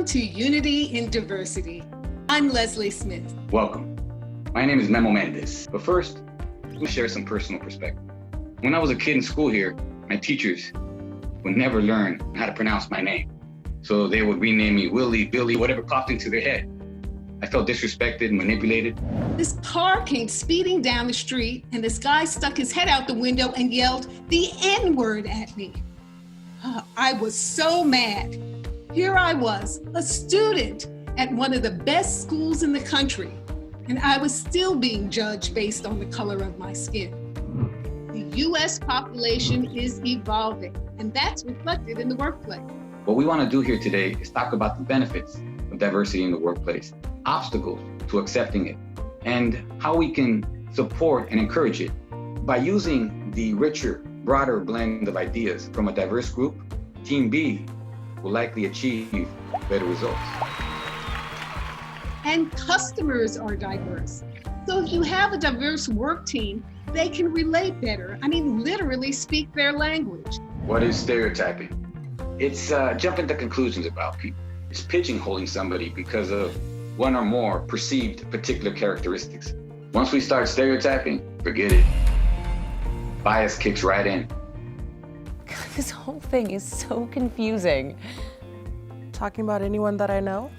to Unity in Diversity. I'm Leslie Smith. Welcome. My name is Memo Mendez. But first, let me share some personal perspective. When I was a kid in school here, my teachers would never learn how to pronounce my name. So they would rename me Willie, Billy, whatever popped into their head. I felt disrespected, manipulated. This car came speeding down the street and this guy stuck his head out the window and yelled the N-word at me. I was so mad. Here I was, a student at one of the best schools in the country, and I was still being judged based on the color of my skin. The U.S. population is evolving, and that's reflected in the workplace. What we want to do here today is talk about the benefits of diversity in the workplace, obstacles to accepting it, and how we can support and encourage it. By using the richer, broader blend of ideas from a diverse group, Team B will likely achieve better results. And customers are diverse. So if you have a diverse work team, they can relate better. Literally speak their language. What is stereotyping? It's jumping to conclusions about people. It's pigeonholing somebody because of one or more perceived particular characteristics. Once we start stereotyping, forget it. Bias kicks right in. This whole thing is so confusing. Talking about anyone that I know?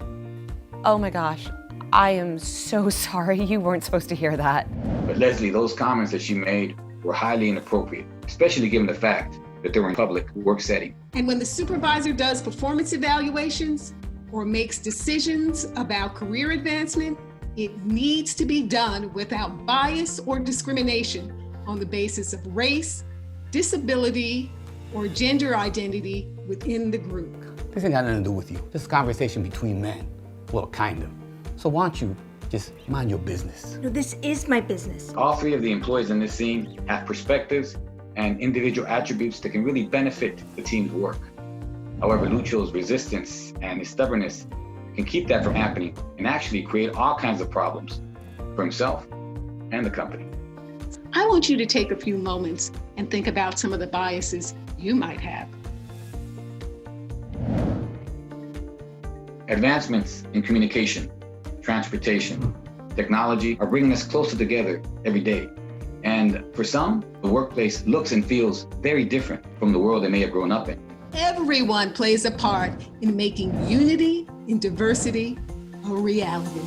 Oh my gosh, I am so sorry. You weren't supposed to hear that. But Leslie, those comments that you made were highly inappropriate, especially given the fact that they were in public work setting. And when the supervisor does performance evaluations or makes decisions about career advancement, it needs to be done without bias or discrimination on the basis of race, disability, or gender identity within the group. This ain't got nothing to do with you. This is a conversation between men. Well, kind of. So why don't you just mind your business? No, this is my business. All three of the employees in this scene have perspectives and individual attributes that can really benefit the team's work. However, Lucho's resistance and his stubbornness can keep that from happening and actually create all kinds of problems for himself and the company. I want you to take a few moments and think about some of the biases you might have. Advancements in communication, transportation, technology are bringing us closer together every day. And for some, the workplace looks and feels very different from the world they may have grown up in. Everyone plays a part in making unity in diversity a reality.